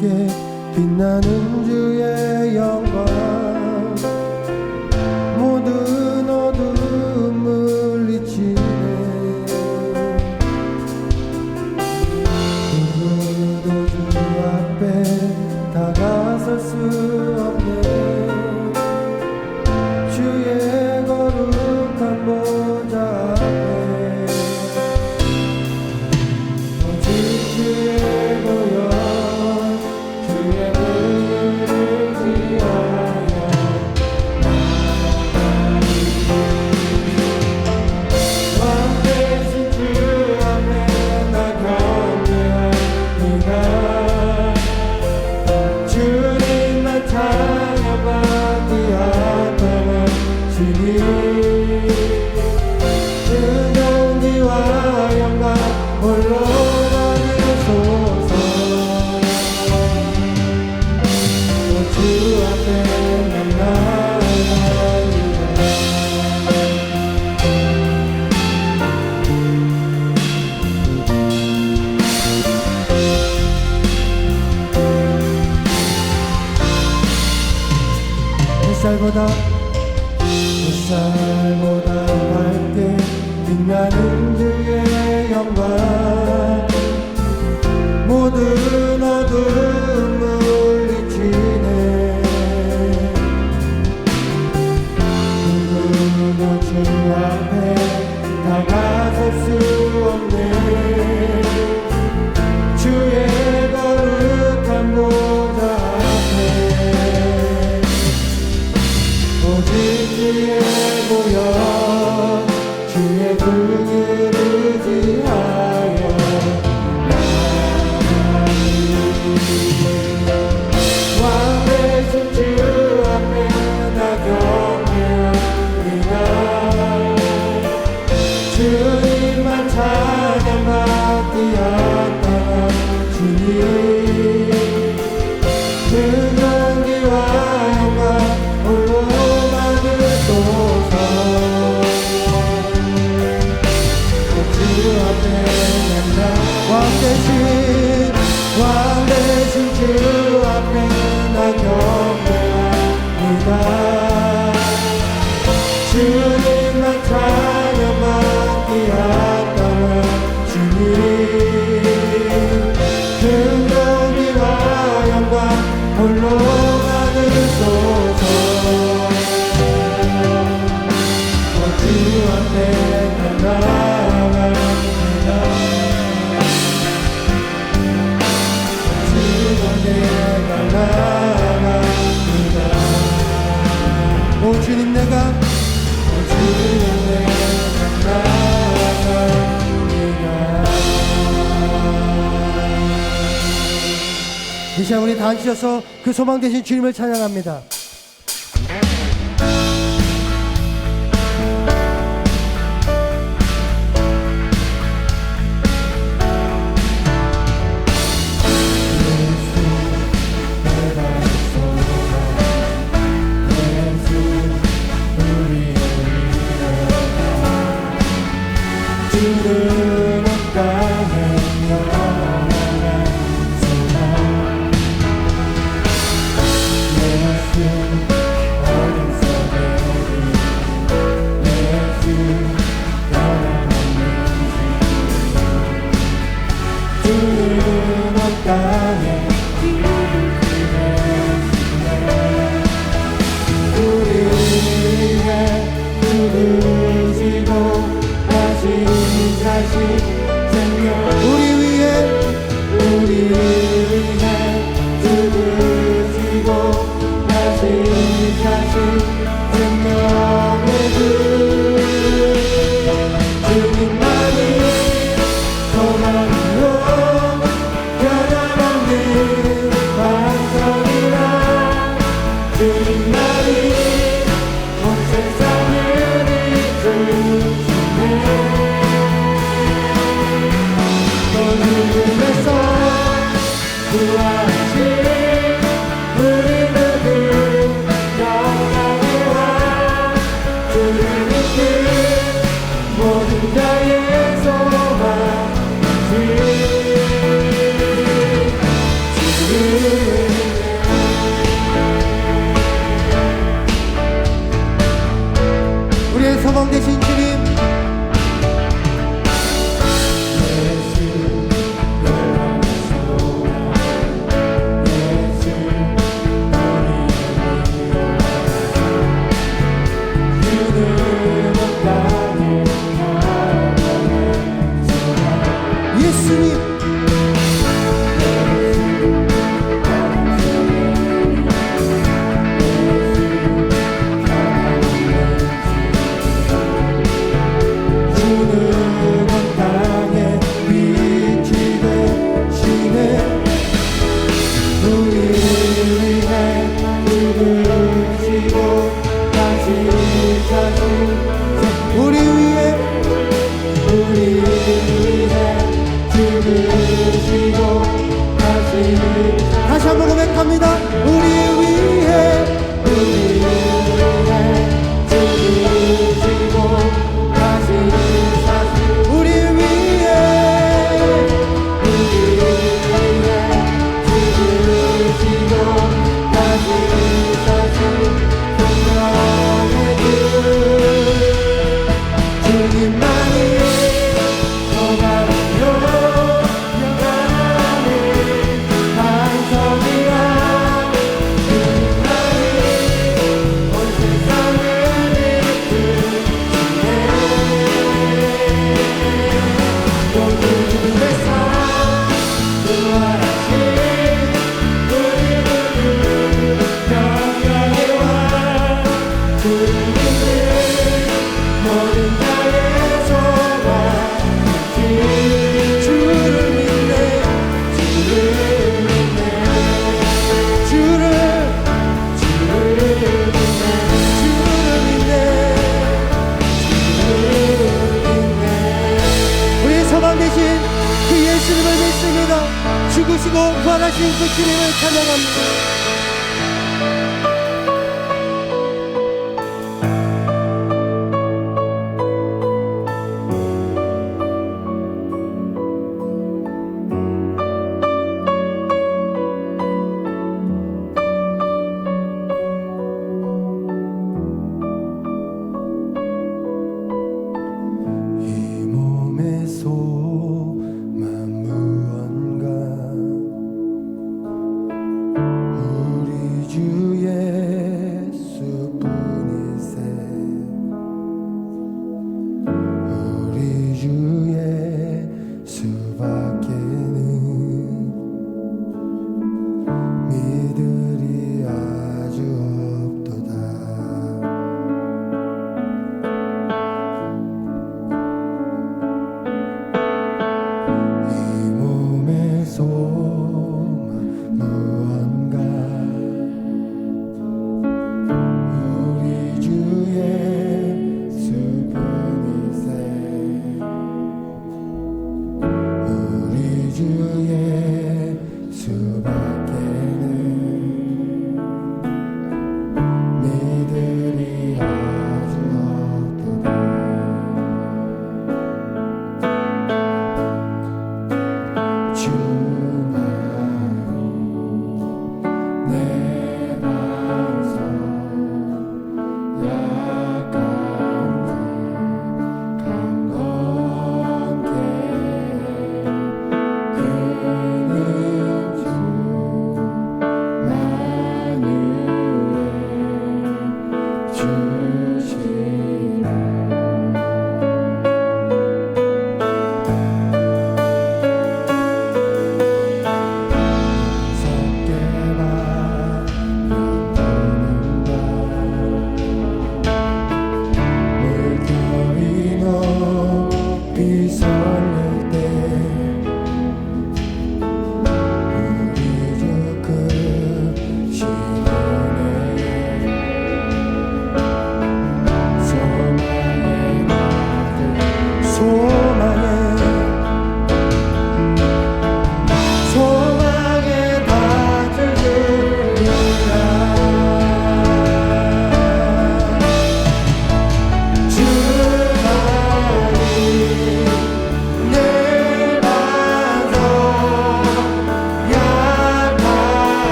밝게 빛나는 주의 영광 모든 어둠을 물리치네. 누구도 주 앞에 다가설 수 없네. 주의 거룩한 보좌 앞에 오직 주의 보혈 주의 은혜를 위하여 왕 대신 주 앞에 나 경배합니다. 주님만 찬양받기 합당한 주님 그 존귀와 영광 홀로 받으소서. 주 앞에 난 나아갑니다. 햇살보다 밝게 빛나는 주의 영광 모든 어둠을 물리치네. 누구도 주 앞에 다가설 수 없네. 주의 거룩한 보좌 앞에 오직 주의 보혈 주의 그를 의지하여 왕 대신 주 앞에 나 경배합니다. 주님만 찬양받기 합당한 주님 그 존귀와 영광 홀로 받으소서. 주 앞에 왕 대신 주 앞에 나 경배합니다. 주님만 찬양받기 합당한 주님 그 존귀와 영광 홀로 받으소서. 주 앞에 난 나아갑니다. 주 앞에 난 나아갑니다. 오 주님 내가 나아갑니다. 이 시간 우리 다 앉으셔서 그 소망 되신 주님을 찬양합니다. 주는 땅에 영원한 소망 내 가슴 어둠 속에 내주 영원한 주는 땅에 우리 위해 주를 지고 다시 생명 우리 위해 주를 지고 다시 생명의 주 주님만이 소망으로 변함없는 반석이라 주님만이 온 세상을 이끄시네. 어둠에서 구하신 우리 모두 영광의 왕 주를 믿는 모든 자의 소망이지. 주를 예수님 다시 한번 고백합니다. 우리 위해 죽으시고 다시 사신 우리 위해 죽으시고 다시 사신 생명의 주 주님만이 예수님을 믿습니다. 죽으시고 부활하신 그 주님을 찬양합니다.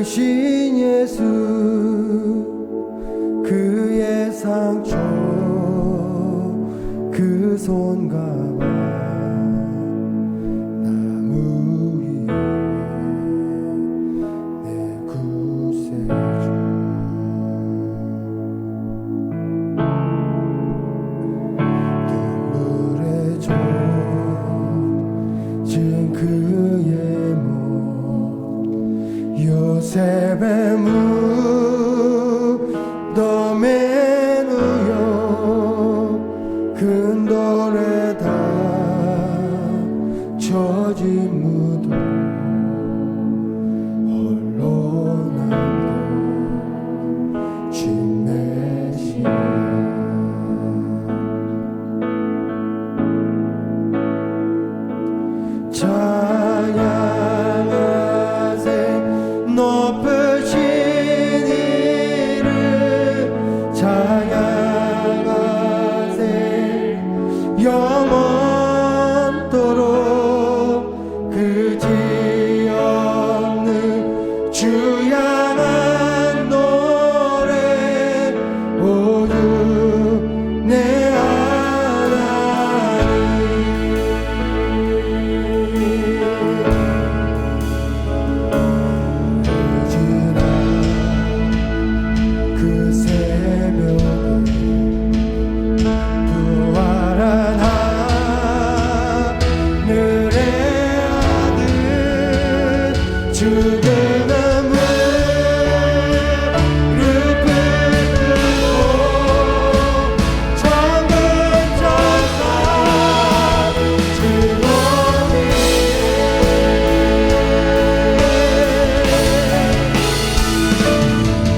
크신 예수 그의 상처 그 손과 발 나무 위에 내 구세주 눈물에 젖은 그의 몸 요셉의 무덤에 누여 큰 돌에 닫혀진 무덤 홀로 남겨 진 메시아 찬양하세 높으신 이를 찬양하세 영원토록 그지없는 주 향한 노래 오주 내 그 새벽에 부활한 하늘의 아들 죽음의 무릎을 꿇고 천군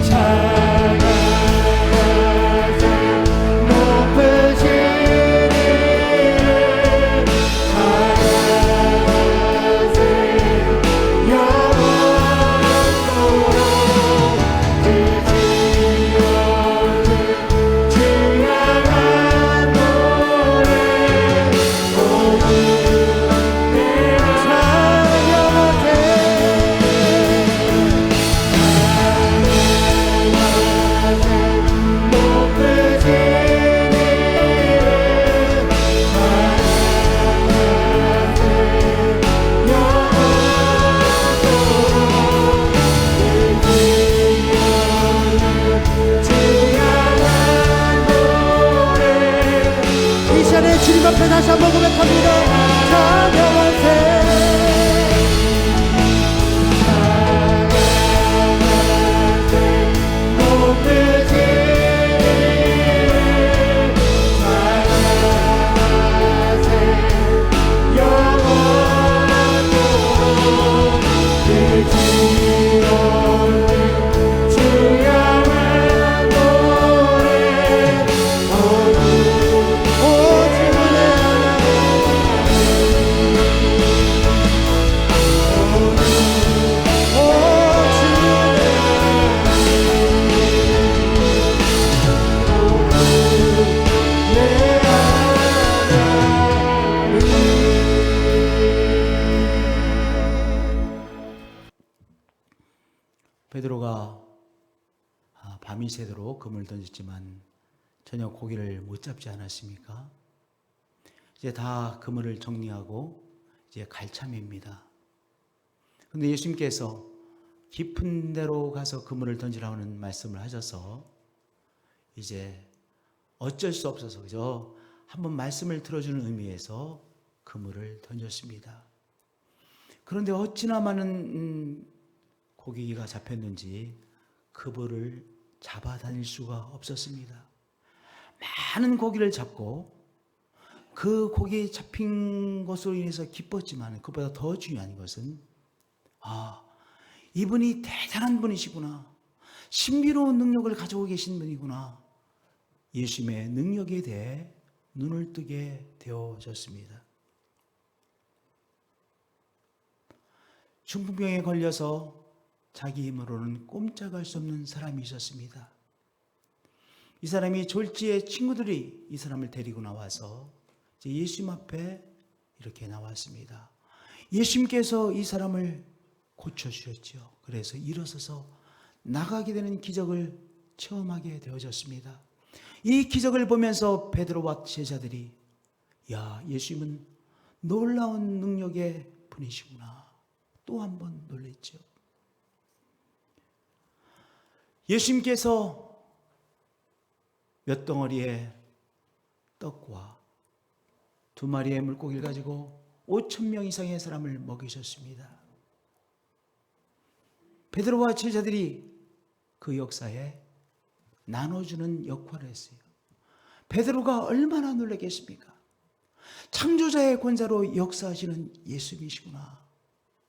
천사 즐거움이 주님 앞에 다시 한번 고백합니다. 찬양하세 높으신 찬양하세 영원토록 그지없는 주 향한 노래 베드로가 밤이 새도록 그물을 던졌지만 전혀 고기를 못 잡지 않았습니까? 이제 다 그물을 정리하고 이제 갈 참입니다. 그런데 예수님께서 깊은 데로 가서 그물을 던지라는 말씀을 하셔서 이제 어쩔 수 없어서 그저 한번 말씀을 들어주는 의미에서 그물을 던졌습니다. 그런데 어찌나 많은 고기가 잡혔는지 그물을 잡아 다닐 수가 없었습니다. 많은 고기를 잡고 그 고기 잡힌 것으로 인해서 기뻤지만 그보다 더 중요한 것은 이분이 대단한 분이시구나, 신비로운 능력을 가지고 계신 분이구나, 예수님의 능력에 대해 눈을 뜨게 되어졌습니다. 중풍병에 걸려서 자기 힘으로는 꼼짝할 수 없는 사람이 있었습니다. 이 사람이 졸지에 친구들이 이 사람을 데리고 나와서 예수님 앞에 이렇게 나왔습니다. 예수님께서 이 사람을 고쳐주셨죠. 그래서 일어서서 나가게 되는 기적을 체험하게 되어졌습니다. 이 기적을 보면서 베드로와 제자들이 야, 예수님은 놀라운 능력의 분이시구나 또 한 번 놀랬죠. 예수님께서 몇 덩어리의 떡과 2마리의 물고기를 가지고 5,000명 이상의 사람을 먹이셨습니다. 베드로와 제자들이 그 역사에 나눠주는 역할을 했어요. 베드로가 얼마나 놀랐겠습니까? 창조자의 권세로 역사하시는 예수님이시구나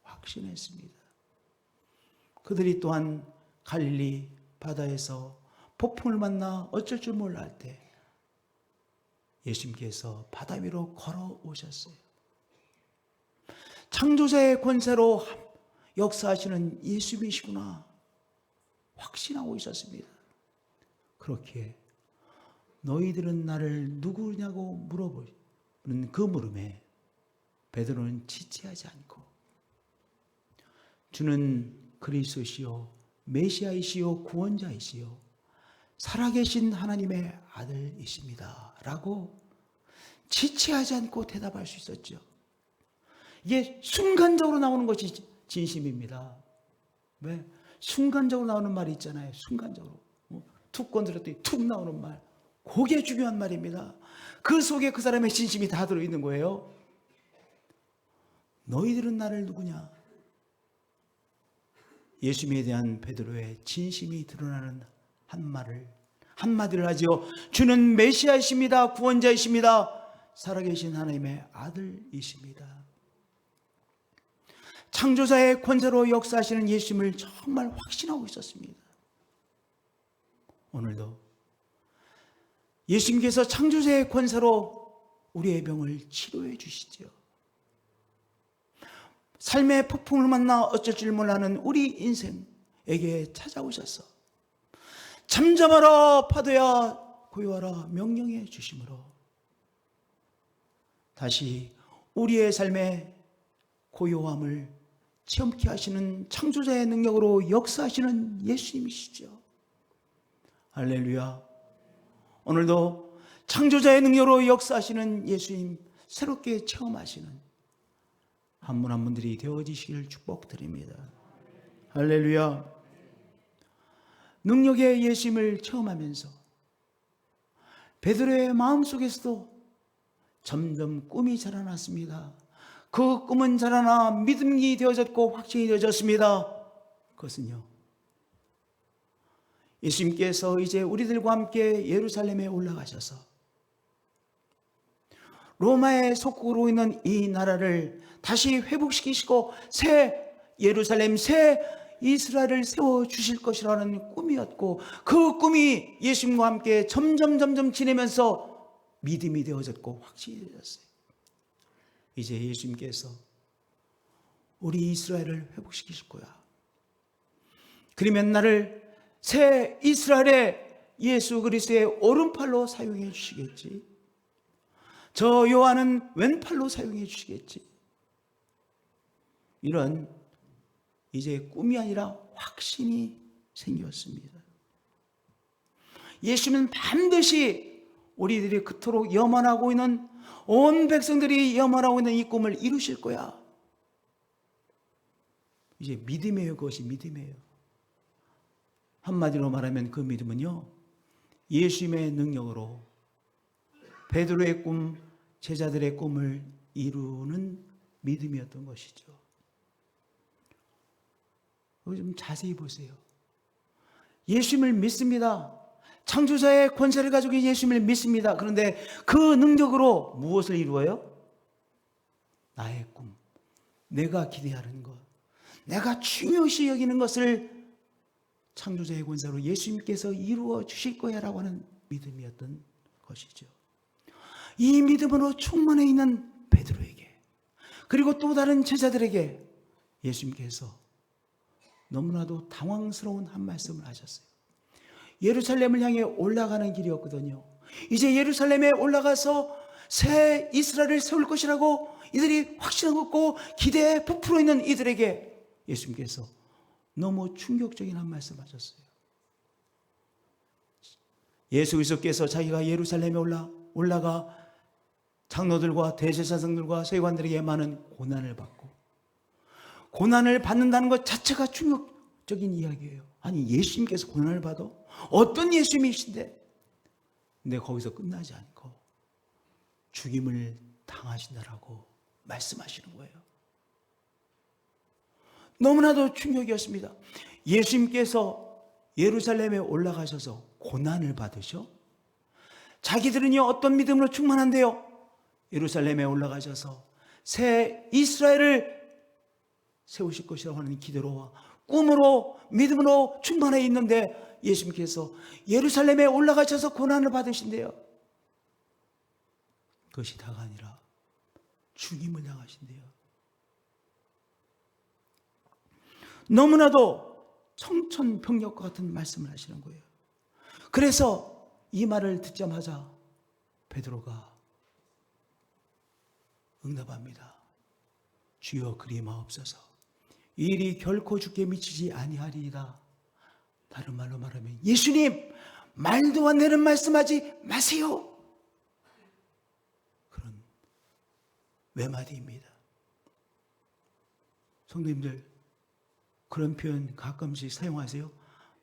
확신했습니다. 그들이 또한 갈릴리 바다에서 폭풍을 만나 어쩔 줄 몰라 할 때 예수님께서 바다 위로 걸어오셨어요. 창조자의 권세로 역사하시는 예수님이시구나 확신하고 있었습니다. 그렇게 너희들은 나를 누구냐고 물어보는 그 물음에 베드로는 지체하지 않고 주는 그리스도시요 메시아이시요 구원자이시요 살아계신 하나님의 아들이십니다 라고 지체하지 않고 대답할 수 있었죠. 이게 순간적으로 나오는 것이 진심입니다. 왜? 순간적으로 나오는 말이 있잖아요. 순간적으로 툭 건드렸더니 툭 나오는 말, 그게 중요한 말입니다. 그 속에 그 사람의 진심이 다 들어있는 거예요. 너희들은 나를 누구냐? 예수님에 대한 베드로의 진심이 드러나는 한마디를 하지요. 주는 메시아이십니다. 구원자이십니다. 살아계신 하나님의 아들이십니다. 창조자의 권세로 역사하시는 예수님을 정말 확신하고 있었습니다. 오늘도 예수님께서 창조자의 권세로 우리의 병을 치료해 주시죠. 삶의 폭풍을 만나 어쩔 줄 몰라하는 우리 인생에게 찾아오셔서 잠잠하라 파도야 고요하라 명령해 주심으로 다시 우리의 삶의 고요함을 체험케 하시는 창조자의 능력으로 역사하시는 예수님이시죠. 할렐루야. 오늘도 창조자의 능력으로 역사하시는 예수님 새롭게 체험하시는 한 분 한 분들이 되어지시길 축복드립니다. 할렐루야. 능력의 예수님을 체험하면서 베드로의 마음속에서도 점점 꿈이 자라났습니다. 그 꿈은 자라나 믿음이 되어졌고 확신이 되어졌습니다. 그것은요, 예수님께서 이제 우리들과 함께 예루살렘에 올라가셔서 로마의 속국으로 있는 이 나라를 다시 회복시키시고 새 예루살렘, 새 이스라엘을 세워주실 것이라는 꿈이었고, 그 꿈이 예수님과 함께 점점 지내면서 믿음이 되어졌고 확신이 되어졌어요. 이제 예수님께서 우리 이스라엘을 회복시키실 거야. 그러면 나를 새 이스라엘의 예수 그리스도의 오른팔로 사용해 주시겠지. 저 요한은 왼팔로 사용해 주시겠지. 이런 이제 꿈이 아니라 확신이 생겼습니다. 예수님은 반드시 우리들이 그토록 염원하고 있는, 온 백성들이 염원하고 있는 이 꿈을 이루실 거야. 이제 믿음이에요. 그것이 믿음이에요. 한마디로 말하면 그 믿음은요, 예수님의 능력으로 베드로의 꿈, 제자들의 꿈을 이루는 믿음이었던 것이죠. 좀 자세히 보세요. 예수님을 믿습니다. 창조자의 권세를 가지고 예수님을 믿습니다. 그런데 그 능력으로 무엇을 이루어요? 나의 꿈, 내가 기대하는 것, 내가 중요시 여기는 것을 창조자의 권세로 예수님께서 이루어 주실 거야 라고 하는 믿음이었던 것이죠. 이 믿음으로 충만해 있는 베드로에게, 그리고 또 다른 제자들에게 예수님께서 너무나도 당황스러운 한 말씀을 하셨어요. 예루살렘을 향해 올라가는 길이었거든요. 이제 예루살렘에 올라가서 새 이스라엘을 세울 것이라고 이들이 확신하고 있고 기대에 부풀어 있는 이들에게 예수님께서 너무 충격적인 한 말씀 하셨어요. 예수 그리스도께서 자기가 예루살렘에 올라가 장로들과 대제사장들과 서기관들에게 많은 고난을 받고, 고난을 받는다는 것 자체가 충격적인 이야기예요. 아니, 예수님께서 고난을 받아? 어떤 예수님이신데? 근데 거기서 끝나지 않고 죽임을 당하신다라고 말씀하시는 거예요. 너무나도 충격이었습니다. 예수님께서 예루살렘에 올라가셔서 고난을 받으셔? 자기들은요 어떤 믿음으로 충만한데요, 예루살렘에 올라가셔서 새 이스라엘을 세우실 것이라고 하는 기대로 꿈으로 믿음으로 충만해 있는데 예수님께서 예루살렘에 올라가셔서 고난을 받으신대요. 그것이 다가 아니라 죽임을 당하신대요. 너무나도 청천벽력과 같은 말씀을 하시는 거예요. 그래서 이 말을 듣자마자 베드로가 응답합니다. 주여 그리 마옵소서. 이 일이 결코 주께 미치지 아니하리이다. 다른 말로 말하면 예수님, 말도 안 되는 말씀하지 마세요. 그런 외마디입니다. 성도님들, 그런 표현 가끔씩 사용하세요.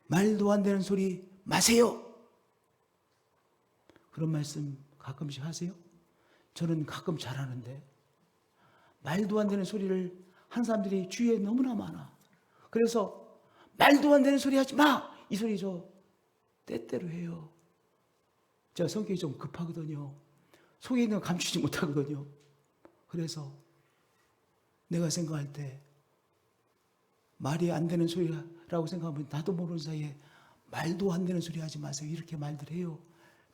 말도 안 되는 소리 마세요. 그런 말씀 가끔씩 하세요? 저는 가끔 잘하는데, 말도 안 되는 소리를 한 사람들이 주위에 너무나 많아. 그래서 말도 안 되는 소리 하지 마! 이 소리 저 때때로 해요. 제가 성격이 좀 급하거든요. 속에 있는 거 감추지 못하거든요. 그래서 내가 생각할 때 말이 안 되는 소리라고 생각하면 나도 모르는 사이에 말도 안 되는 소리 하지 마세요. 이렇게 말들 해요.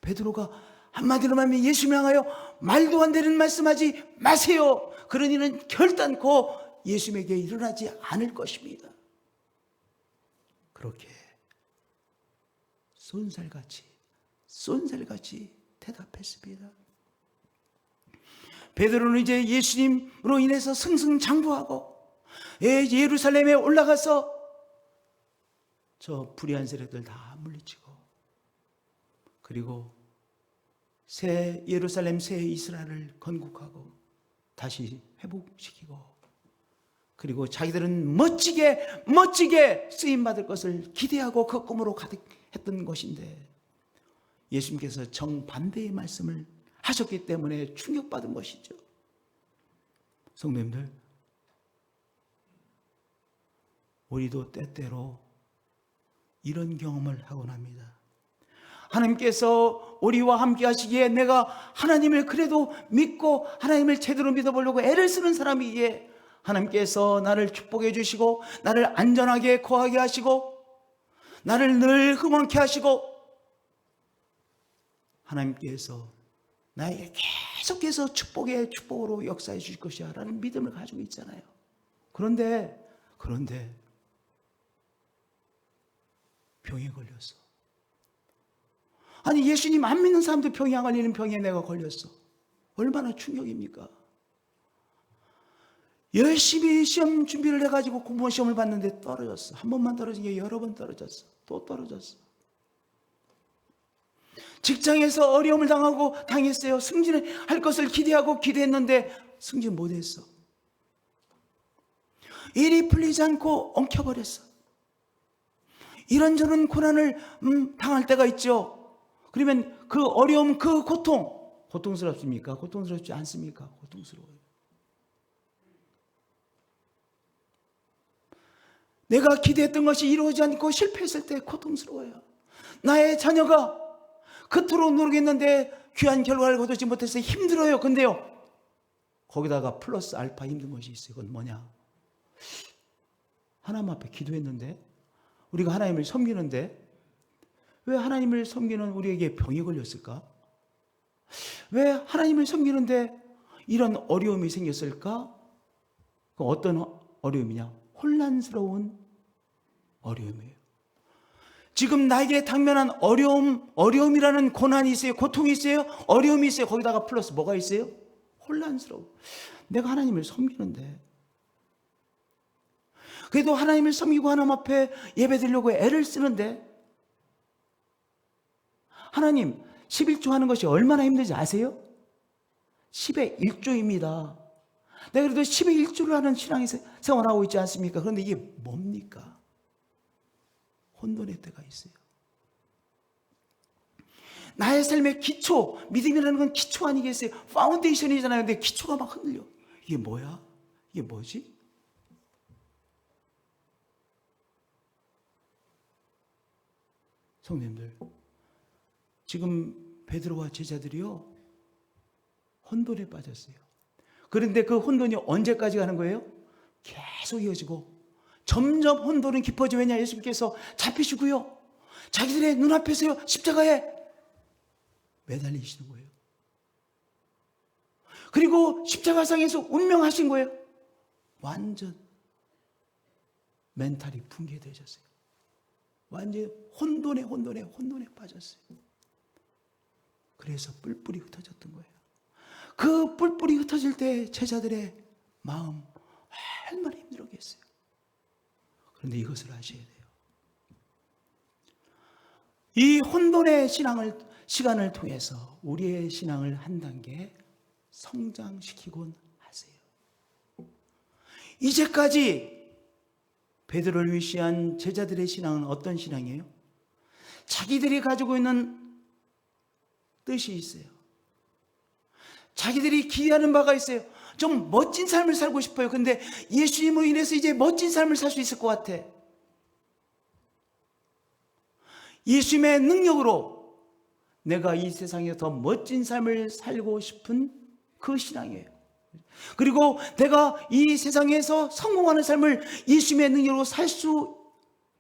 베드로가 한마디로 말하면 예수님 향하여 말도 안 되는 말씀하지 마세요. 그런 일은 결단코 예수님에게 일어나지 않을 것입니다. 그렇게 쏜살같이 대답했습니다. 베드로는 이제 예수님으로 인해서 승승장구하고 예루살렘에 올라가서 저 불의한 세력들 다 물리치고, 그리고 새 예루살렘, 새 이스라엘을 건국하고 다시 회복시키고, 그리고 자기들은 멋지게 쓰임받을 것을 기대하고 그 꿈으로 가득했던 것인데 예수님께서 정반대의 말씀을 하셨기 때문에 충격받은 것이죠. 성도님들, 우리도 때때로 이런 경험을 하곤 합니다. 하나님께서 우리와 함께 하시기에 내가 하나님을 그래도 믿고 하나님을 제대로 믿어보려고 애를 쓰는 사람이기에 하나님께서 나를 축복해 주시고 나를 안전하게 거하게 하시고 나를 늘 흥왕케 하시고 하나님께서 나에게 계속해서 축복으로 역사해 주실 것이야 라는 믿음을 가지고 있잖아요. 그런데 병에 걸렸어. 아니, 예수님 안 믿는 사람도 병이 안 걸리는 병에 내가 걸렸어. 얼마나 충격입니까? 열심히 시험 준비를 해가지고 공무원 시험을 봤는데 떨어졌어. 한 번만 떨어진 게 여러 번 떨어졌어. 또 떨어졌어. 직장에서 어려움을 당했어요. 승진할 것을 기대했는데 승진 못했어. 일이 풀리지 않고 엉켜버렸어. 이런저런 고난을 당할 때가 있죠. 그러면 그 어려움, 그 고통스럽습니까? 고통스럽지 않습니까? 고통스러워요. 내가 기대했던 것이 이루어지지 않고 실패했을 때 고통스러워요. 나의 자녀가 그토록 노력했는데 귀한 결과를 거두지 못해서 힘들어요. 근데요, 거기다가 플러스 알파 힘든 것이 있어요. 그건 뭐냐? 하나님 앞에 기도했는데, 우리가 하나님을 섬기는데 왜 하나님을 섬기는 우리에게 병이 걸렸을까? 왜 하나님을 섬기는데 이런 어려움이 생겼을까? 그 어떤 어려움이냐? 혼란스러운 어려움이에요. 지금 나에게 당면한 어려움이라는 고난이 있어요. 고통이 있어요. 어려움이 있어요. 거기다가 플러스 뭐가 있어요? 혼란스러워. 내가 하나님을 섬기는데 그래도 하나님을 섬기고 하나님 앞에 예배드리려고 애를 쓰는데, 하나님 11조 하는 것이 얼마나 힘든지 아세요? 10의 1조입니다. 내가 그래도 10의 1조를 하는 신앙의 생활하고 있지 않습니까? 그런데 이게 뭡니까? 혼돈의 때가 있어요. 나의 삶의 기초, 믿음이라는 건 기초 아니겠어요? 파운데이션이잖아요. 근데 기초가 막 흔들려. 이게 뭐야? 이게 뭐지? 성도님들, 지금 베드로와 제자들이요, 혼돈에 빠졌어요. 그런데 그 혼돈이 언제까지 가는 거예요? 계속 이어지고 점점 혼돈은 깊어지고, 왜냐? 예수님께서 잡히시고요, 자기들의 눈앞에서요 십자가에 매달리시는 거예요. 그리고 십자가상에서 운명하신 거예요. 완전 멘탈이 붕괴되셨어요. 완전 혼돈에 빠졌어요. 그래서 뿔뿔이 흩어졌던 거예요. 그 뿔뿔이 흩어질 때 제자들의 마음 얼마나 힘들었겠어요. 그런데 이것을 아셔야 돼요. 이 혼돈의 시간을 통해서 우리의 신앙을 한 단계 성장시키곤 하세요. 이제까지 베드로를 위시한 제자들의 신앙은 어떤 신앙이에요? 자기들이 가지고 있는 뜻이 있어요. 자기들이 기대하는 바가 있어요. 좀 멋진 삶을 살고 싶어요. 근데 예수님으로 인해서 이제 멋진 삶을 살 수 있을 것 같아. 예수님의 능력으로 내가 이 세상에 더 멋진 삶을 살고 싶은 그 신앙이에요. 그리고 내가 이 세상에서 성공하는 삶을 예수님의 능력으로 살 수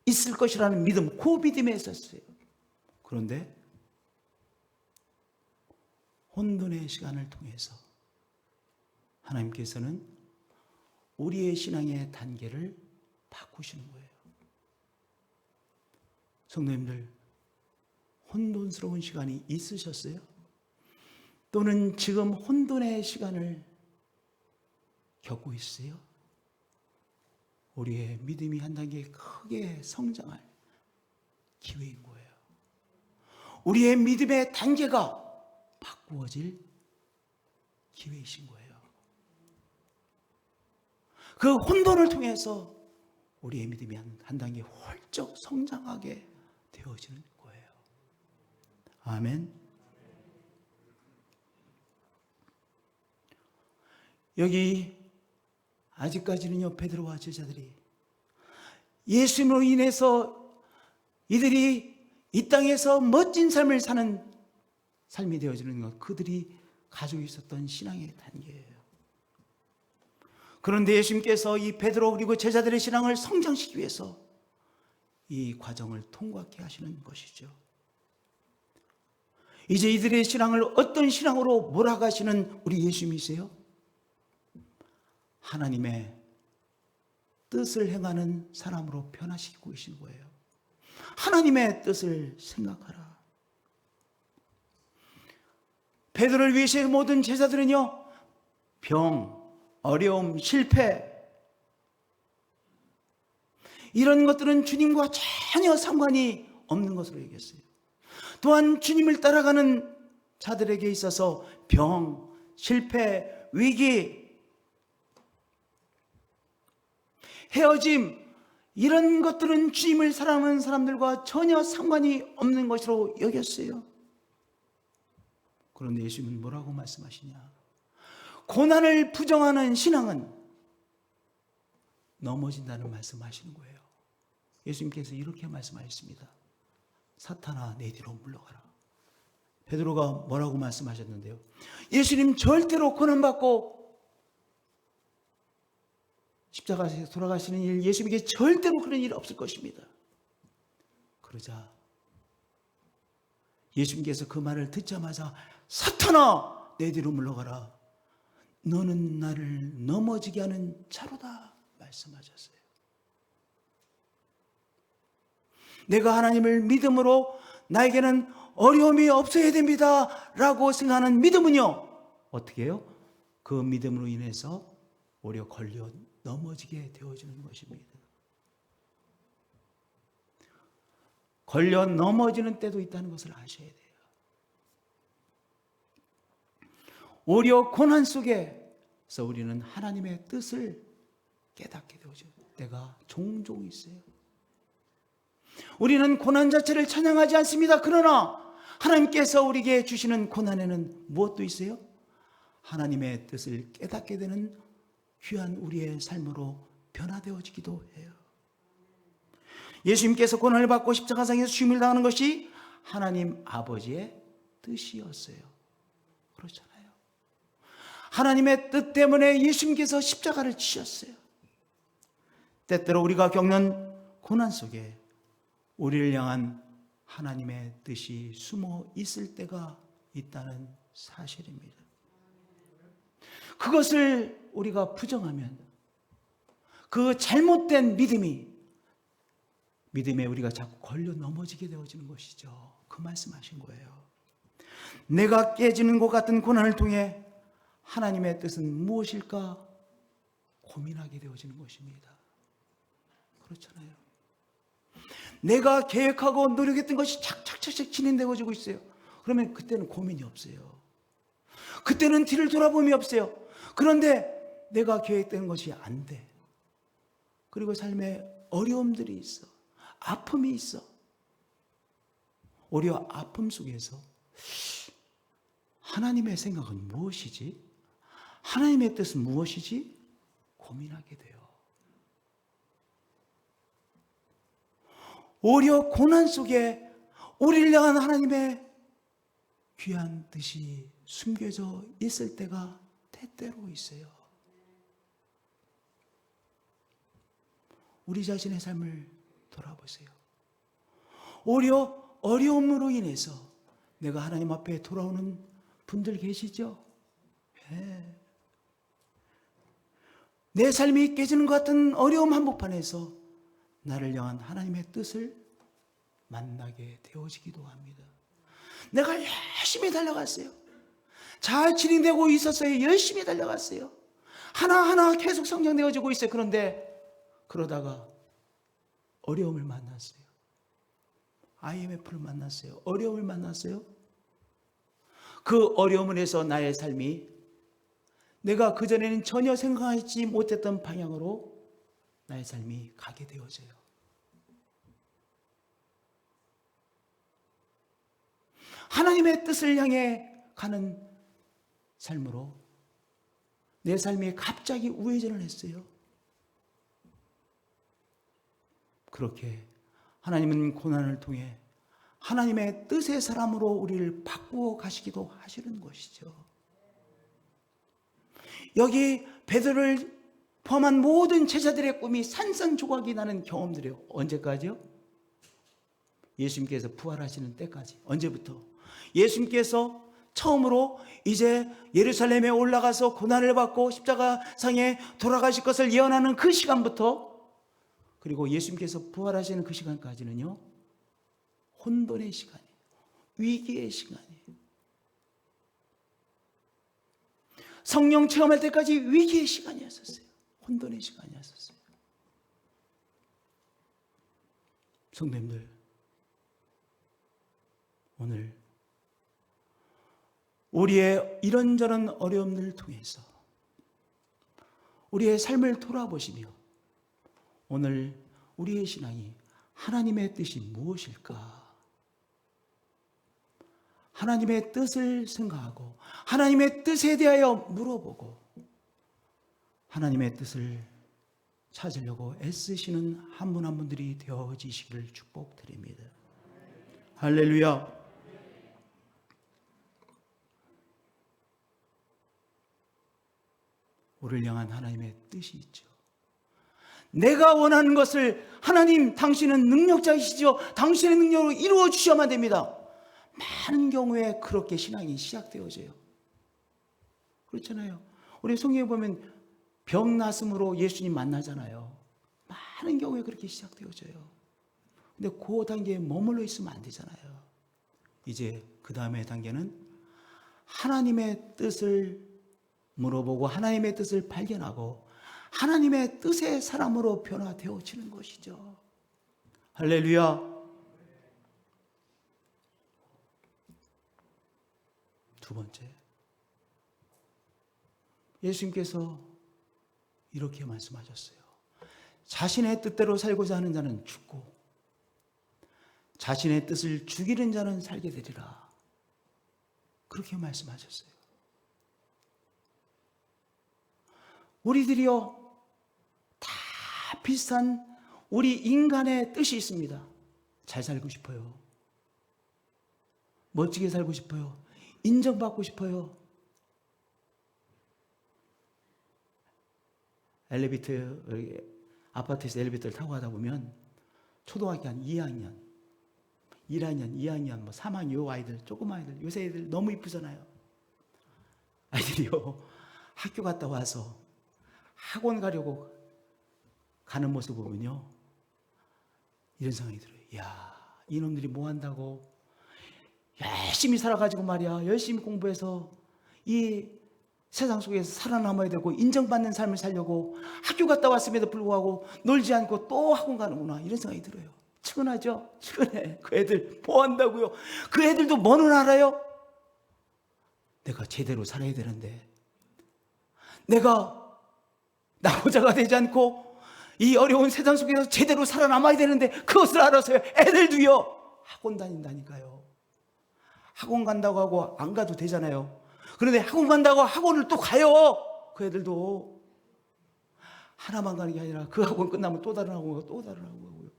있을 것이라는 믿음, 그 믿음에 있었어요. 그런데 혼돈의 시간을 통해서 하나님께서는 우리의 신앙의 단계를 바꾸시는 거예요. 성도님들, 혼돈스러운 시간이 있으셨어요? 또는 지금 혼돈의 시간을 겪고 있어요? 우리의 믿음이 한 단계 크게 성장할 기회인 거예요. 우리의 믿음의 단계가 바꾸어질 기회이신 거예요. 그 혼돈을 통해서 우리의 믿음이 한 단계 훌쩍 성장하게 되어지는 거예요. 아멘. 여기 아직까지는요, 베드로와 제자들이 예수님으로 인해서 이들이 이 땅에서 멋진 삶을 사는 삶이 되어지는 것, 그들이 가지고 있었던 신앙의 단계예요. 그런데 예수님께서 이 베드로 그리고 제자들의 신앙을 성장시키기 위해서 이 과정을 통과케 하시는 것이죠. 이제 이들의 신앙을 어떤 신앙으로 몰아가시는 우리 예수님이세요? 하나님의 뜻을 행하는 사람으로 변화시키고 계신 거예요. 하나님의 뜻을 생각하라. 베드로를 위해서 모든 제자들은요, 병, 어려움, 실패, 이런 것들은 주님과 전혀 상관이 없는 것으로 여겼어요. 또한 주님을 따라가는 자들에게 있어서 병, 실패, 위기, 헤어짐, 이런 것들은 주님을 사랑하는 사람들과 전혀 상관이 없는 것으로 여겼어요. 그런데 예수님은 뭐라고 말씀하시냐? 고난을 부정하는 신앙은 넘어진다는 말씀하시는 거예요. 예수님께서 이렇게 말씀하셨습니다. 사탄아, 내 뒤로 물러가라. 베드로가 뭐라고 말씀하셨는데요? 예수님 절대로 고난받고 십자가에서 돌아가시는 일, 예수님에게 절대로 그런 일 없을 것입니다. 그러자 예수님께서 그 말을 듣자마자 사탄아, 내 뒤로 물러가라. 너는 나를 넘어지게 하는 자로다 말씀하셨어요. 내가 하나님을 믿음으로 나에게는 어려움이 없어야 됩니다 라고 생각하는 믿음은요, 어떻게 해요? 그 믿음으로 인해서 오히려 걸려 넘어지게 되어지는 것입니다. 걸려 넘어지는 때도 있다는 것을 아셔야 돼요. 오히려 고난 속에서 우리는 하나님의 뜻을 깨닫게 되어질 때가 종종 있어요. 우리는 고난 자체를 찬양하지 않습니다. 그러나 하나님께서 우리에게 주시는 고난에는 무엇도 있어요? 하나님의 뜻을 깨닫게 되는 귀한 우리의 삶으로 변화되어지기도 해요. 예수님께서 고난을 받고 십자가상에서 죽임을 당하는 것이 하나님 아버지의 뜻이었어요. 그렇잖아요. 하나님의 뜻 때문에 예수님께서 십자가를 지셨어요. 때때로 우리가 겪는 고난 속에 우리를 향한 하나님의 뜻이 숨어 있을 때가 있다는 사실입니다. 그것을 우리가 부정하면 그 잘못된 믿음에 우리가 자꾸 걸려 넘어지게 되어지는 것이죠. 그 말씀하신 거예요. 내가 깨지는 것 같은 고난을 통해 하나님의 뜻은 무엇일까 고민하게 되어지는 것입니다. 그렇잖아요. 내가 계획하고 노력했던 것이 착착착착 진행되어지고 있어요. 그러면 그때는 고민이 없어요. 그때는 뒤를 돌아봄이 없어요. 그런데 내가 계획된 것이 안 돼. 그리고 삶에 어려움들이 있어. 아픔이 있어. 오히려 아픔 속에서 하나님의 생각은 무엇이지? 하나님의 뜻은 무엇이지? 고민하게 돼요. 오히려 고난 속에 우리를 향한 하나님의 귀한 뜻이 숨겨져 있을 때가 때때로 있어요. 우리 자신의 삶을 돌아보세요. 오히려 어려움으로 인해서 내가 하나님 앞에 돌아오는 분들 계시죠? 네. 내 삶이 깨지는 것 같은 어려움 한복판에서 나를 향한 하나님의 뜻을 만나게 되어지기도 합니다. 내가 열심히 달려갔어요. 잘 진행되고 있었어요. 열심히 달려갔어요. 하나하나 계속 성장되어지고 있어요. 그런데 그러다가 어려움을 만났어요. IMF를 만났어요. 어려움을 만났어요. 그 어려움에서 나의 삶이 내가 그전에는 전혀 생각하지 못했던 방향으로 나의 삶이 가게 되어져요. 하나님의 뜻을 향해 가는 삶으로 내 삶이 갑자기 우회전을 했어요. 그렇게 하나님은 고난을 통해 하나님의 뜻의 사람으로 우리를 바꾸어 가시기도 하시는 것이죠. 여기 베드로를 포함한 모든 제자들의 꿈이 산산조각이 나는 경험들이에요. 언제까지요? 예수님께서 부활하시는 때까지. 언제부터? 예수님께서 처음으로 이제 예루살렘에 올라가서 고난을 받고 십자가상에 돌아가실 것을 예언하는 그 시간부터, 그리고 예수님께서 부활하시는 그 시간까지는요, 혼돈의 시간이에요. 위기의 시간이에요. 성령 체험할 때까지 위기의 시간이었어요. 혼돈의 시간이었어요. 성도님들, 오늘 우리의 이런저런 어려움들을 통해서 우리의 삶을 돌아보시며 오늘 우리의 신앙이 하나님의 뜻이 무엇일까? 하나님의 뜻을 생각하고 하나님의 뜻에 대하여 물어보고 하나님의 뜻을 찾으려고 애쓰시는 한 분 한 분들이 되어지시기를 축복드립니다. 할렐루야. 우리를 향한 하나님의 뜻이 있죠. 내가 원하는 것을 하나님, 당신은 능력자이시죠. 당신의 능력으로 이루어 주셔야만 됩니다. 많은 경우에 그렇게 신앙이 시작되어져요. 그렇잖아요. 우리 성경에 보면 병 나음으로 예수님 만나잖아요. 많은 경우에 그렇게 시작되어져요. 근데 그 단계에 머물러 있으면 안 되잖아요. 이제 그 다음에 단계는 하나님의 뜻을 물어보고 하나님의 뜻을 발견하고 하나님의 뜻의 사람으로 변화되어지는 것이죠. 할렐루야. 두 번째, 예수님께서 이렇게 말씀하셨어요. 자신의 뜻대로 살고자 하는 자는 죽고 자신의 뜻을 죽이는 자는 살게 되리라. 그렇게 말씀하셨어요. 우리들이요, 다 비슷한 우리 인간의 뜻이 있습니다. 잘 살고 싶어요. 멋지게 살고 싶어요. 인정받고 싶어요. 엘리베이터, 아파트에서 엘리베이터를 타고 가다 보면 초등학교 한 2학년, 1학년, 2학년, 3학년 요 아이들, 조그만 아이들, 요새 애들 너무 이쁘잖아요. 아이들이요, 학교 갔다 와서 학원 가려고 가는 모습 보면요, 이런 생각이 들어요. 야, 이놈들이 뭐 한다고 열심히 살아가지고 말이야, 열심히 공부해서 이 세상 속에서 살아남아야 되고 인정받는 삶을 살려고 학교 갔다 왔음에도 불구하고 놀지 않고 또 학원 가는구나, 이런 생각이 들어요. 측은하죠? 측은해. 그 애들 뭐 한다고요? 그 애들도 뭐는 알아요? 내가 제대로 살아야 되는데, 내가 낙오자가 되지 않고 이 어려운 세상 속에서 제대로 살아남아야 되는데 그것을 알아서요, 애들도요 학원 다닌다니까요. 학원 간다고 하고 안 가도 되잖아요. 그런데 학원 간다고 학원을 또 가요. 그 애들도 하나만 가는 게 아니라 그 학원 끝나면 또 다른 학원 가고 또 다른 학원 가고요.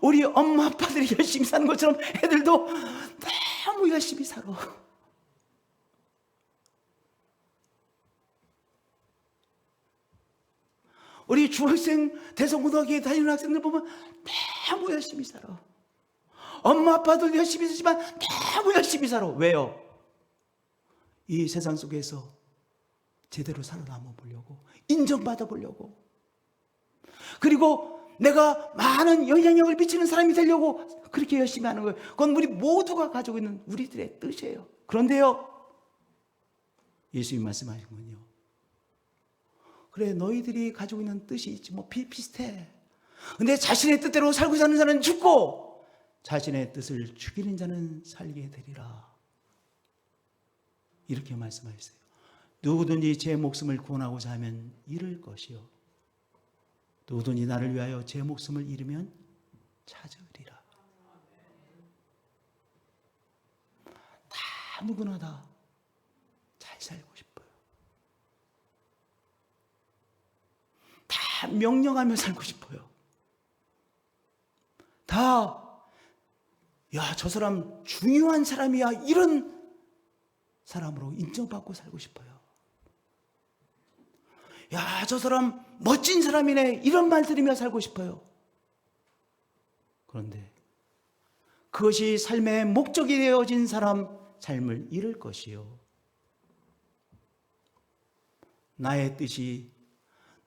우리 엄마 아빠들이 열심히 사는 것처럼 애들도 너무 열심히 살아. 우리 중학생, 대성고등학교에 다니는 학생들 보면 너무 열심히 살아. 엄마 아빠도 열심히 살지만 너무 열심히 살아. 왜요? 이 세상 속에서 제대로 살아남아 보려고, 인정받아 보려고, 그리고 내가 많은 영향력을 미치는 사람이 되려고 그렇게 열심히 하는 거예요. 그건 우리 모두가 가지고 있는 우리들의 뜻이에요. 그런데요, 예수님이 말씀하신 건요, 그래, 너희들이 가지고 있는 뜻이 있지, 뭐 비슷해. 근데 자신의 뜻대로 살고자 하는 자는 죽고 자신의 뜻을 죽이는 자는 살게 되리라. 이렇게 말씀하셨어요. 누구든지 제 목숨을 구원하고자 하면 잃을 것이요, 누구든지 나를 위하여 제 목숨을 잃으면 찾으리라. 다 누구나 다 잘 살고 싶어요. 다 명령하며 살고 싶어요. 다, 야, 저 사람 중요한 사람이야, 이런 사람으로 인정받고 살고 싶어요. 야, 저 사람 멋진 사람이네, 이런 말 들으며 살고 싶어요. 그런데 그것이 삶의 목적이 되어진 사람 삶을 잃을 것이요, 나의 뜻이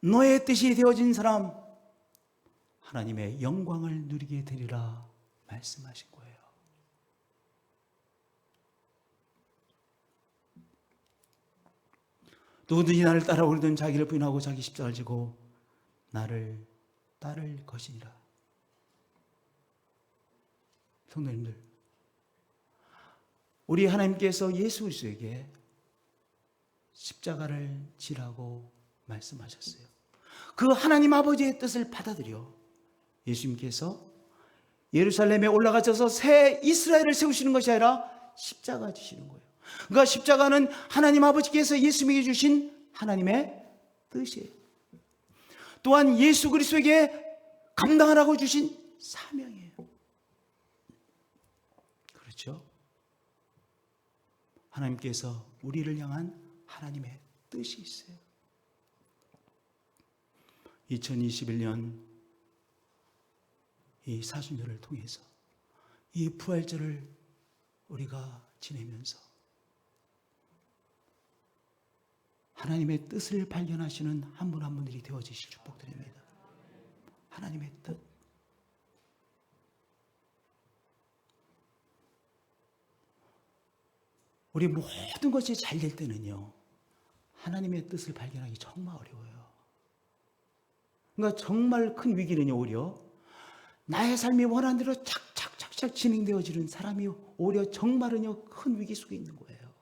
너의 뜻이 되어진 사람 하나님의 영광을 누리게 되리라 말씀하신 거예요. 누구든지 나를 따라오려든 자기를 부인하고 자기 십자가를 지고 나를 따를 것이니라. 성도님들, 우리 하나님께서 예수 그리스도에게 십자가를 지라고 말씀하셨어요. 그 하나님 아버지의 뜻을 받아들여 예수님께서 예루살렘에 올라가셔서 새 이스라엘을 세우시는 것이 아니라 십자가 지시는 거예요. 그러니까 십자가는 하나님 아버지께서 예수님에게 주신 하나님의 뜻이에요. 또한 예수 그리스도에게 감당하라고 주신 사명이에요. 그렇죠? 하나님께서 우리를 향한 하나님의 뜻이 있어요. 2021년 이 사순절을 통해서 이 부활절을 우리가 지내면서 하나님의 뜻을 발견하시는 한 분 한 분들이 되어지실 축복드립니다. 하나님의 뜻. 우리 모든 것이 잘 될 때는요, 하나님의 뜻을 발견하기 정말 어려워요. 그러니까 정말 큰 위기는요, 오히려 나의 삶이 원하는 대로 착착착착 착착 진행되어지는 사람이 오히려 정말은요 큰 위기 속에 있는 거예요.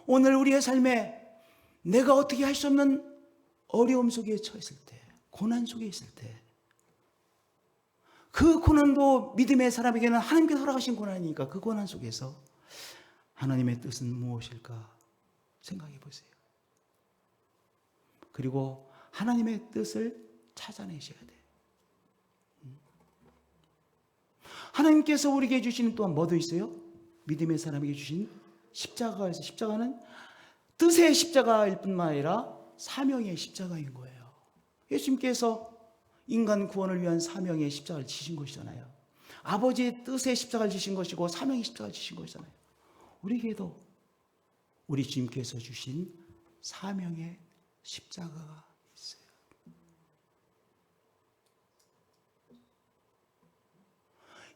오늘 우리의 삶에 내가 어떻게 할 수 없는 어려움 속에 처했을 때, 고난 속에 있을 때, 그 고난도 믿음의 사람에게는 하나님께서 허락하신 고난이니까 그 고난 속에서 하나님의 뜻은 무엇일까 생각해 보세요. 그리고 하나님의 뜻을 찾아내셔야 돼요. 하나님께서 우리에게 주시는 또한 뭐도 있어요? 믿음의 사람에게 주신 십자가가 있어요. 십자가는 뜻의 십자가일 뿐만 아니라 사명의 십자가인 거예요. 예수님께서 인간 구원을 위한 사명의 십자가를 지신 것이잖아요. 아버지의 뜻의 십자가를 지신 것이고 사명의 십자가를 지신 것이잖아요. 우리에게도 우리 주님께서 주신 사명의 십자가가 있어요.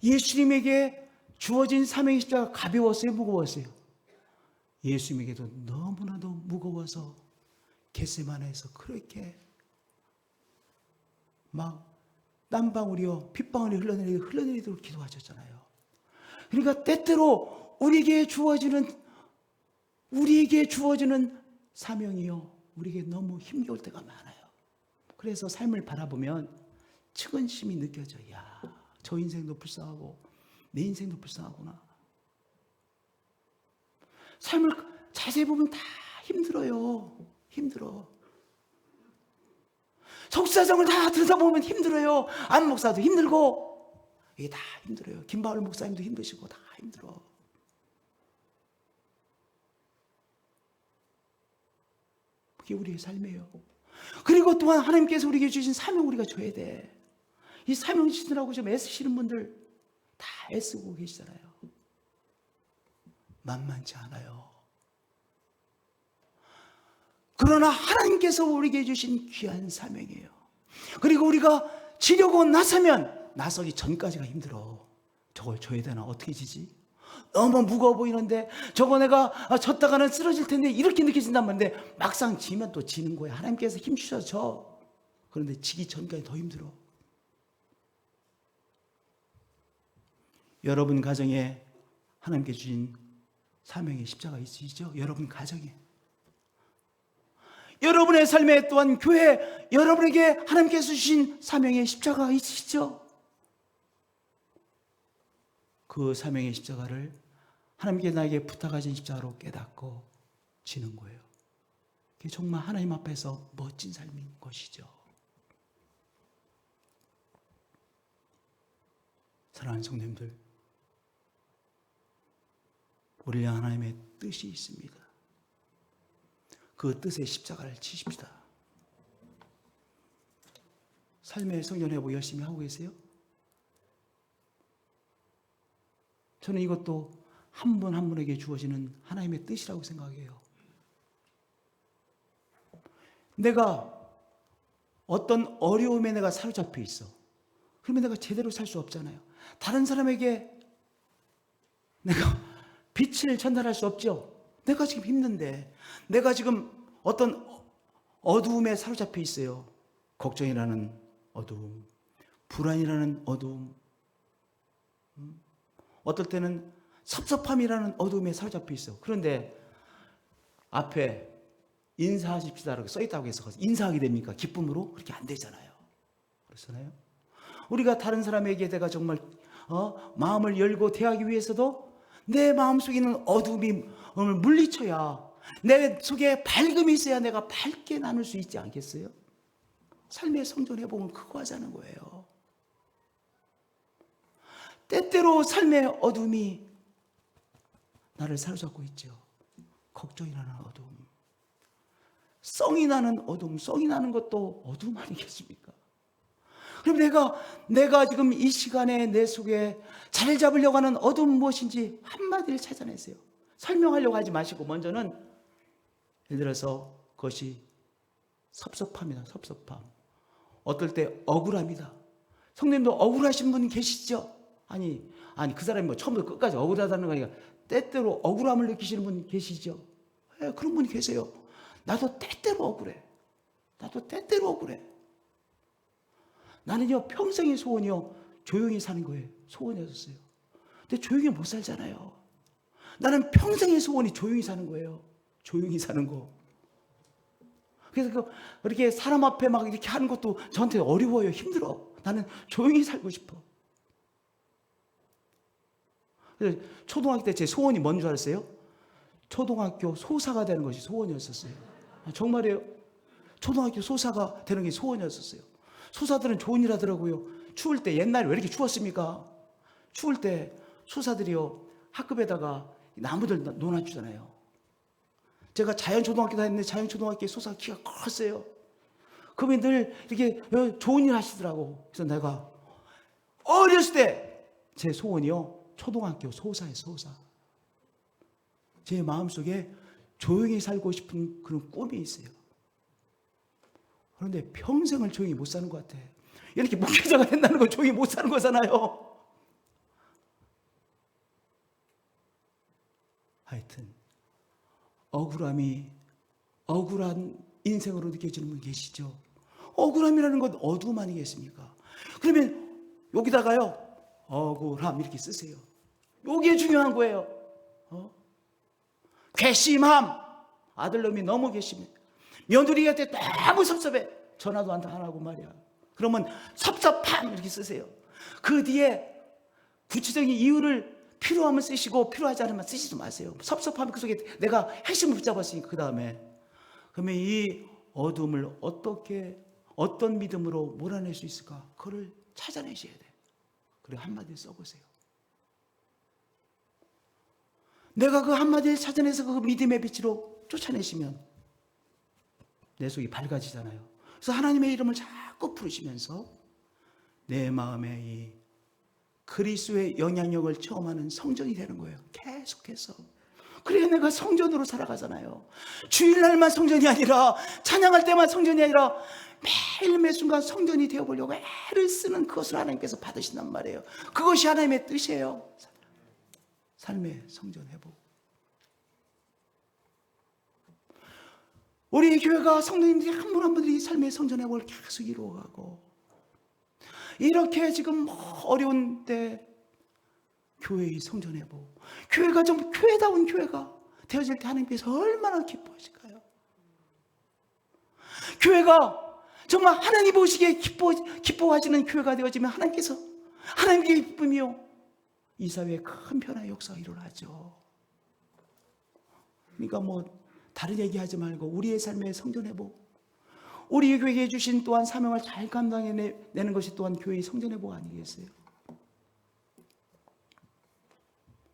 예수님에게 주어진 사명의 십자가가 가벼웠어요? 무거웠어요? 예수님에게도 너무나도 무거워서 겟세마네에서 그렇게 막 땀방울이요 핏방울이 흘러내리도록 기도하셨잖아요. 그러니까 때때로 우리에게 주어지는 사명이요 우리에게 너무 힘겨울 때가 많아요. 그래서 삶을 바라보면 측은심이 느껴져요. 야, 저 인생도 불쌍하고 내 인생도 불쌍하구나. 삶을 자세히 보면 다 힘들어요. 힘들어. 속사정을 다 들여다보면 힘들어요. 안 목사도 힘들고 이게 다 힘들어요. 김바울 목사님도 힘드시고 다 힘들어. 그게 우리의 삶이에요. 그리고 또한 하나님께서 우리에게 주신 사명 우리가 줘야 돼. 이 사명 지느라고 좀 애쓰시는 분들 다 애쓰고 계시잖아요. 만만치 않아요. 그러나 하나님께서 우리에게 주신 귀한 사명이에요. 그리고 우리가 지려고 나서기 전까지가 힘들어. 저걸 줘야 되나? 어떻게 지지? 너무 무거워 보이는데 저거 내가 졌다가는 쓰러질 텐데 이렇게 느껴진단 말인데 막상 지면 또 지는 거야. 하나님께서 힘 주셔서 져. 그런데 지기 전까지 더 힘들어. 여러분 가정에 하나님께 주신 사명의 십자가 있으시죠? 여러분 가정에. 여러분의 삶에 또한 교회 여러분에게 하나님께서 주신 사명의 십자가 있으시죠? 그 사명의 십자가를 하나님께 나에게 부탁하신 십자가로 깨닫고 지는 거예요. 그게 정말 하나님 앞에서 멋진 삶인 것이죠. 사랑하는 성도님들, 우리 향한 하나님의 뜻이 있습니다. 그 뜻의 십자가를 지십시다. 삶의 성전회복 열심히 하고 계세요? 저는 이것도 한 분 한 분에게 주어지는 하나님의 뜻이라고 생각해요. 내가 어떤 어려움에 내가 사로잡혀 있어. 그러면 내가 제대로 살 수 없잖아요. 다른 사람에게 내가 빛을 전달할 수 없죠. 내가 지금 힘든데, 내가 지금 어떤 어두움에 사로잡혀 있어요. 걱정이라는 어두움, 불안이라는 어두움, 어떨 때는 섭섭함이라는 어두움에 사로잡혀 있어. 그런데 앞에 인사하십시다라고 써있다고 해서 인사하게 됩니까? 기쁨으로? 그렇게 안 되잖아요. 그렇잖아요. 우리가 다른 사람에게 내가 정말 마음을 열고 대하기 위해서도 내 마음속에 있는 어두움이 물리쳐야, 내 속에 밝음이 있어야 내가 밝게 나눌 수 있지 않겠어요? 삶의 성전 회복은 그거 하자는 거예요. 때때로 삶의 어둠이 나를 사로잡고 있죠. 걱정이라는 어둠, 썽이 나는 어둠. 썽이 나는 것도 어둠 아니겠습니까? 그럼 내가 지금 이 시간에 내 속에 자리를 잡으려고 하는 어둠은 무엇인지 한마디를 찾아내세요. 설명하려고 하지 마시고 먼저는, 예를 들어서 그것이 섭섭함이다. 섭섭함. 어떨 때 억울합니다. 성도님도 억울하신 분 계시죠? 아니 그 사람이 뭐 처음부터 끝까지 억울하다는 거 아니라 때때로 억울함을 느끼시는 분 계시죠? 네, 그런 분이 계세요. 나도 때때로 억울해. 나도 때때로 억울해. 나는요 평생의 소원이요 조용히 사는 거예요. 소원이었어요. 근데 조용히 못 살잖아요. 나는 평생의 소원이 조용히 사는 거예요. 조용히 사는 거. 그래서 그렇게 사람 앞에 막 이렇게 하는 것도 저한테 어려워요. 힘들어. 나는 조용히 살고 싶어. 그래서 초등학교 때 제 소원이 뭔 줄 알았어요? 초등학교 소사가 되는 것이 소원이었었어요. 정말이에요. 초등학교 소사가 되는 게 소원이었었어요. 소사들은 좋은 일 하더라고요. 추울 때, 옛날에 왜 이렇게 추웠습니까? 추울 때 소사들이요, 학급에다가 나무들 놓아주잖아요. 제가 자연초등학교 다녔는데 자연초등학교에 소사 키가 컸어요. 그러면 늘 이렇게 좋은 일 하시더라고. 그래서 내가 어렸을 때 제 소원이요, 초등학교 소사예요, 소사. 제 마음속에 조용히 살고 싶은 그런 꿈이 있어요. 그런데 평생을 조용히 못 사는 것 같아. 이렇게 목회자가 된다는 건 조용히 못 사는 거잖아요. 하여튼 억울한 인생으로 느껴지는 분 계시죠? 억울함이라는 건 어두움 아니겠습니까? 그러면 여기다가요, 억울함 이렇게 쓰세요. 이게 중요한 거예요. 괘씸함. 아들놈이 너무 괘씸해. 며느리한테 너무 섭섭해. 전화도 안 하고 말이야. 그러면 섭섭함 이렇게 쓰세요. 그 뒤에 구체적인 이유를 필요하면 쓰시고 필요하지 않으면 쓰시지 마세요. 섭섭함 그 속에 내가 핵심을 붙잡았으니까. 그 다음에 그러면 이 어둠을 어떻게, 어떤 믿음으로 몰아낼 수 있을까? 그걸 찾아내셔야 돼. 그리고 한마디 써보세요. 내가 그 한마디를 찾아내서 그 믿음의 빛으로 쫓아내시면 내 속이 밝아지잖아요. 그래서 하나님의 이름을 자꾸 부르시면서 내 마음에 이 그리스도의 영향력을 체험하는 성전이 되는 거예요. 계속해서. 그래야 내가 성전으로 살아가잖아요. 주일날만 성전이 아니라, 찬양할 때만 성전이 아니라 매일 매 순간 성전이 되어보려고 애를 쓰는 그것을 하나님께서 받으신단 말이에요. 그것이 하나님의 뜻이에요. 삶의 성전 회복. 우리 교회가 성도님들이 한 분 한 분들이 삶의 성전 회복을 계속 이루어가고, 이렇게 지금 어려운 때 교회의 성전 회복, 교회가 좀 교회다운 교회가 되어질 때 하나님께서 얼마나 기뻐하실까요? 교회가 정말 하나님 보시기에 기뻐하시는 교회가 되어지면 하나님께서, 하나님께 기쁨이요, 이 사회에 큰 변화의 역사가 일어나죠. 그러니까 다른 얘기하지 말고 우리의 삶의 성전 회복, 우리 교회에 주신 또한 사명을 잘 감당해내는 것이 또한 교회의 성전 회복 아니겠어요?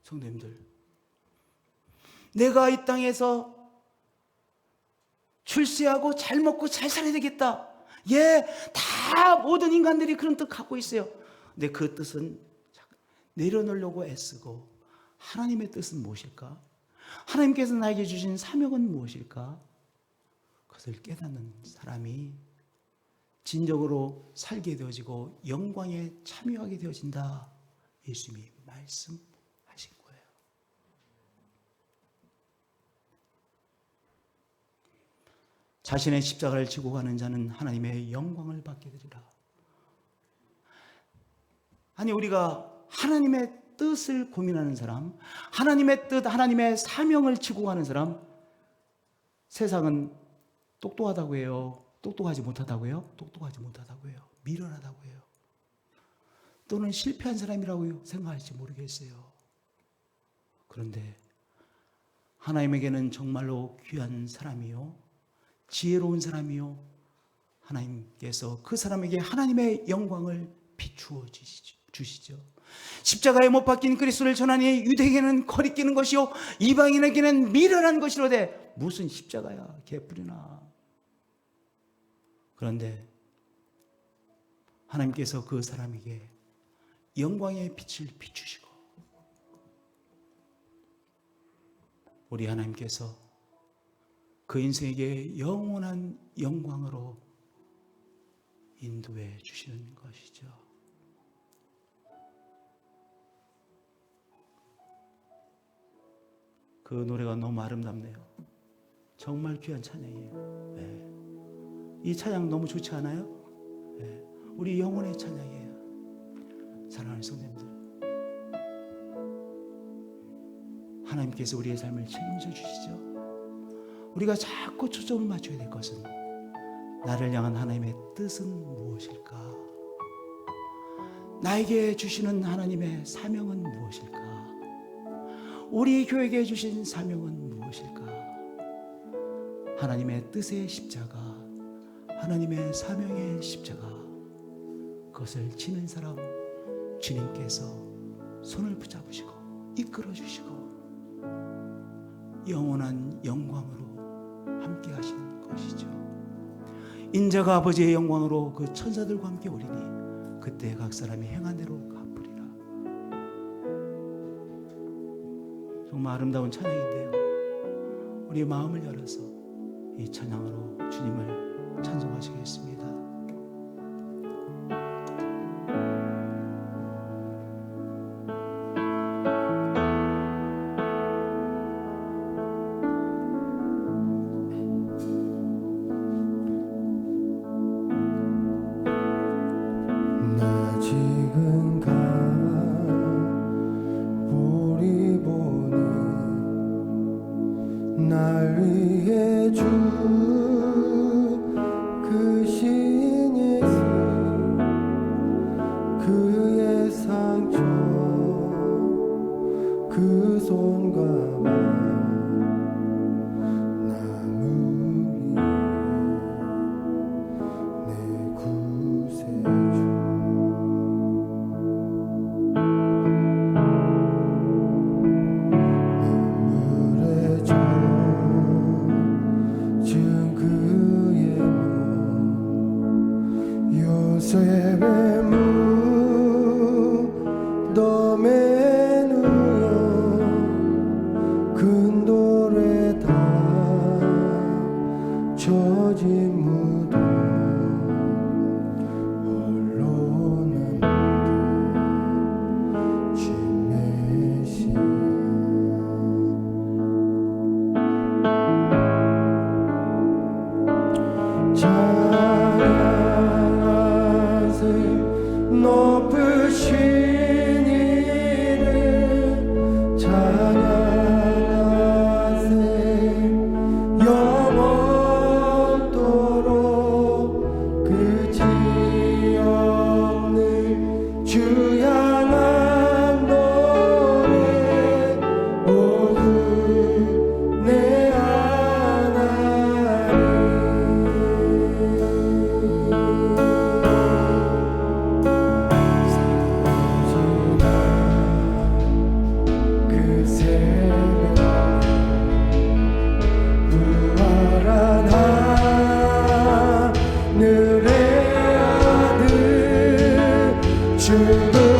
성도님들, 내가 이 땅에서 출세하고 잘 먹고 잘 살아야 되겠다. 예, 다 모든 인간들이 그런 뜻 갖고 있어요. 근데 그 뜻은 내려놓으려고 애쓰고, 하나님의 뜻은 무엇일까? 하나님께서 나에게 주신 사명은 무엇일까? 그것을 깨닫는 사람이 진정으로 살게 되어지고 영광에 참여하게 되어진다. 예수님이 말씀하신 거예요. 자신의 십자가를 지고 가는 자는 하나님의 영광을 받게 되리라. 아니, 우리가 하나님의 뜻을 고민하는 사람, 하나님의 뜻, 하나님의 사명을 지고 가는 사람, 세상은 똑똑하다고 해요? 똑똑하지 못하다고 해요? 똑똑하지 못하다고 해요. 미련하다고 해요. 또는 실패한 사람이라고 생각할지 모르겠어요. 그런데 하나님에게는 정말로 귀한 사람이요, 지혜로운 사람이요, 하나님께서 그 사람에게 하나님의 영광을 비추어 주시죠. 십자가에 못 박힌 그리스도를 전하니 유대인에게는 거리끼는 것이요 이방인에게는 미련한 것이로되 무슨 십자가야, 개뿔이나. 그런데 하나님께서 그 사람에게 영광의 빛을 비추시고, 우리 하나님께서 그 인생에게 영원한 영광으로 인도해 주시는 것이죠. 그 노래가 너무 아름답네요. 정말 귀한 찬양이에요. 네. 이 찬양 너무 좋지 않아요? 네. 우리 영혼의 찬양이에요. 사랑하는 성도님들, 하나님께서 우리의 삶을 책임져 주시죠. 우리가 자꾸 초점을 맞춰야 될 것은 나를 향한 하나님의 뜻은 무엇일까? 나에게 주시는 하나님의 사명은 무엇일까? 우리 교회에게 주신 사명은 무엇일까? 하나님의 뜻의 십자가, 하나님의 사명의 십자가, 그것을 지는 사람 주님께서 손을 붙잡으시고 이끌어 주시고 영원한 영광으로 함께 하시는 것이죠. 인자가 아버지의 영광으로 그 천사들과 함께 오리니 그때 각 사람이 행한 대로 갚으리라. 정말 아름다운 찬양인데요, 우리 마음을 열어서 이 찬양으로 주님을 찬송하시겠습니다. 나 지금 가보리 보니 날 위해 주 그 신 예수, 그의 상처 그 손과 발 나무리 내 구세주. 눈물에 젖은 그의 몸 요셉의 무덤에 누워 큰 돌에 닫혀진 무덤 홀로 남긴 주 메시아. 찬양하세 높으신 이름, 찬양하세 영원토록 끝이 없는 주 향한 노래 모두 내 그 새벽 부활한 하늘의 아들 죽음